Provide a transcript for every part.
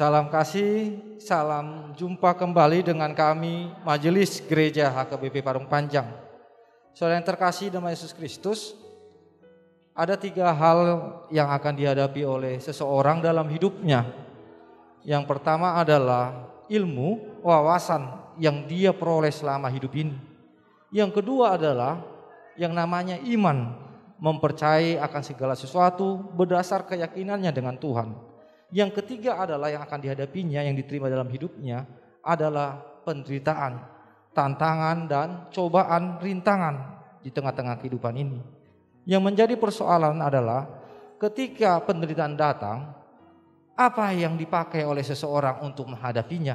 Salam kasih, salam jumpa kembali dengan kami Majelis Gereja HKBP Parung Panjang. Saudara yang terkasih dalam Yesus Kristus, ada 3 hal yang akan dihadapi oleh seseorang dalam hidupnya. Yang pertama adalah ilmu, wawasan yang dia peroleh selama hidup ini. Yang kedua adalah yang namanya iman, mempercayai akan segala sesuatu berdasar keyakinannya dengan Tuhan. Yang ketiga adalah yang akan dihadapinya, yang diterima dalam hidupnya adalah penderitaan, tantangan dan cobaan, rintangan di tengah-tengah kehidupan ini. Yang menjadi persoalan adalah ketika penderitaan datang, apa yang dipakai oleh seseorang untuk menghadapinya?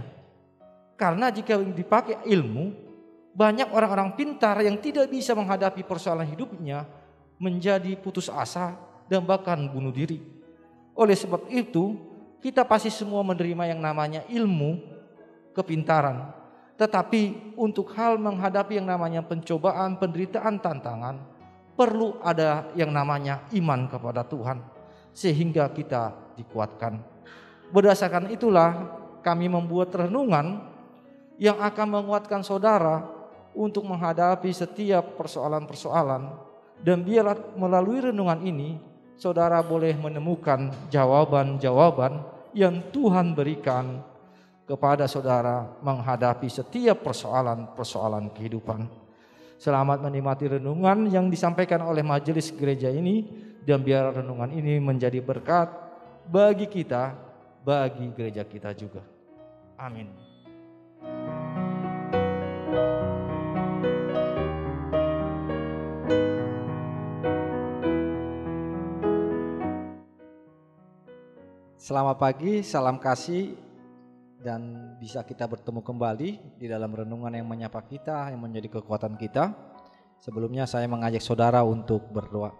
Karena jika dipakai ilmu, banyak orang-orang pintar yang tidak bisa menghadapi persoalan hidupnya menjadi putus asa dan bahkan bunuh diri. Oleh sebab itu, kita pasti semua menerima yang namanya ilmu, kepintaran. Tetapi untuk hal menghadapi yang namanya pencobaan, penderitaan, tantangan, perlu ada yang namanya iman kepada Tuhan, sehingga kita dikuatkan. Berdasarkan itulah kami membuat renungan yang akan menguatkan saudara untuk menghadapi setiap persoalan-persoalan. Dan biarlah melalui renungan ini saudara boleh menemukan jawaban-jawaban yang Tuhan berikan kepada saudara menghadapi setiap persoalan-persoalan kehidupan. Selamat menikmati renungan yang disampaikan oleh majelis gereja ini, dan biar renungan ini menjadi berkat bagi kita, bagi gereja kita juga. Amin. Selamat pagi, salam kasih, dan bisa kita bertemu kembali di dalam renungan yang menyapa kita, yang menjadi kekuatan kita. Sebelumnya saya mengajak saudara untuk berdoa.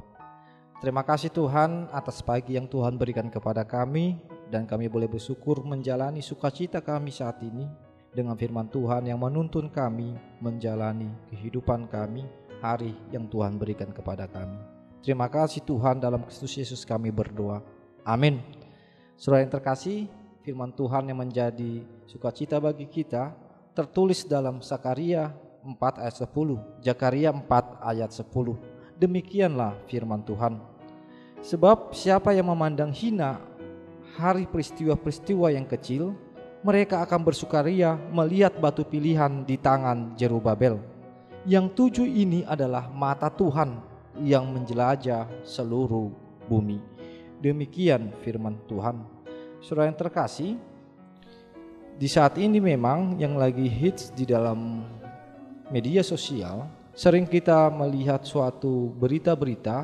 Terima kasih Tuhan atas pagi yang Tuhan berikan kepada kami, dan kami boleh bersyukur menjalani sukacita kami saat ini dengan firman Tuhan yang menuntun kami menjalani kehidupan kami hari yang Tuhan berikan kepada kami. Terima kasih Tuhan, dalam Kristus Yesus kami berdoa. Amin. Saudara yang terkasih, firman Tuhan yang menjadi sukacita bagi kita tertulis dalam Zakaria 4 ayat 10. Zakaria 4 ayat 10. Demikianlah firman Tuhan. Sebab siapa yang memandang hina hari peristiwa-peristiwa yang kecil, mereka akan bersukaria melihat batu pilihan di tangan Zerubabel. Yang 7 ini adalah mata Tuhan yang menjelajah seluruh bumi. Demikian firman Tuhan. Saudara yang terkasih, di saat ini memang yang lagi hits di dalam media sosial, sering kita melihat suatu berita-berita,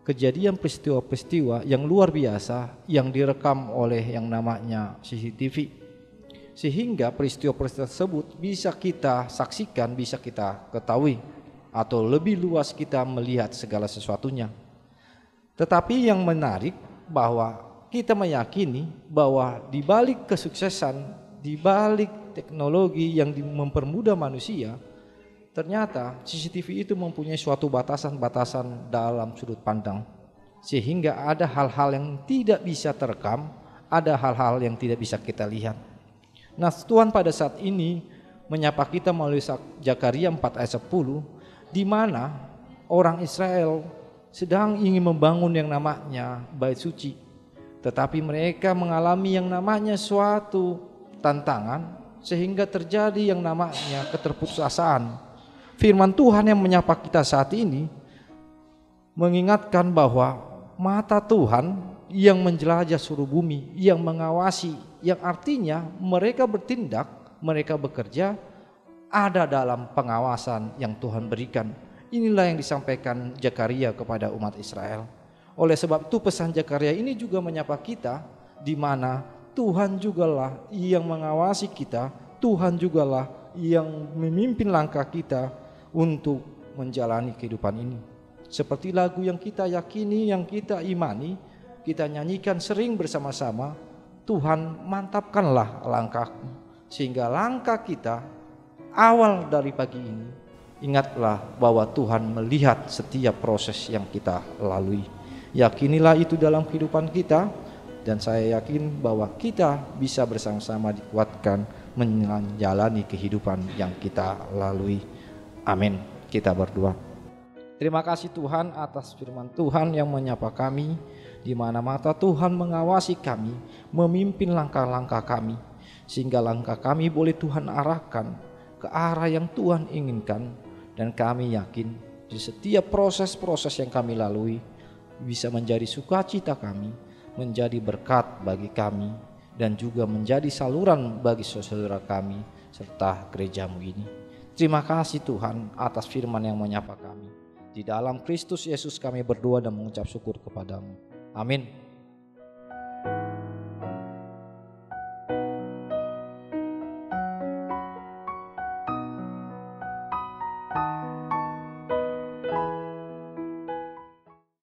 kejadian peristiwa-peristiwa yang luar biasa yang direkam oleh yang namanya CCTV. Sehingga peristiwa-peristiwa tersebut bisa kita saksikan, bisa kita ketahui, atau lebih luas kita melihat segala sesuatunya. Tetapi yang menarik bahwa kita meyakini bahwa di balik kesuksesan, di balik teknologi yang mempermudah manusia, ternyata CCTV itu mempunyai suatu batasan-batasan dalam sudut pandang. Sehingga ada hal-hal yang tidak bisa terekam, ada hal-hal yang tidak bisa kita lihat. Nah, Tuhan pada saat ini menyapa kita melalui Zakaria 4 ayat 10, di mana orang Israel sedang ingin membangun yang namanya bait suci, tetapi mereka mengalami yang namanya suatu tantangan sehingga terjadi yang namanya keterputusasaan. Firman Tuhan yang menyapa kita saat ini mengingatkan bahwa mata Tuhan yang menjelajah seluruh bumi, yang mengawasi, yang artinya mereka bertindak, mereka bekerja ada dalam pengawasan yang Tuhan berikan. Inilah yang disampaikan Zakaria kepada umat Israel. Oleh sebab itu pesan Zakaria ini juga menyapa kita, di mana Tuhan jugalah yang mengawasi kita, Tuhan jugalah yang memimpin langkah kita untuk menjalani kehidupan ini. Seperti lagu yang kita yakini, yang kita imani, kita nyanyikan sering bersama-sama, Tuhan mantapkanlah langkahku, sehingga langkah kita awal dari pagi ini, ingatlah bahwa Tuhan melihat setiap proses yang kita lalui. Yakinilah itu dalam kehidupan kita, Dan saya yakin bahwa kita bisa bersama-sama dikuatkan menjalani kehidupan yang kita lalui. Amin. Kita berdoa. Terima kasih Tuhan atas firman Tuhan yang menyapa kami, di mana mata Tuhan mengawasi kami, memimpin langkah-langkah kami, sehingga langkah kami boleh Tuhan arahkan ke arah yang Tuhan inginkan. Dan kami yakin di setiap proses-proses yang kami lalui bisa menjadi sukacita kami, menjadi berkat bagi kami, dan juga menjadi saluran bagi saudara kami serta gerejamu ini. Terima kasih Tuhan atas firman yang menyapa kami. Di dalam Kristus Yesus kami berdoa dan mengucap syukur kepadamu. Amin.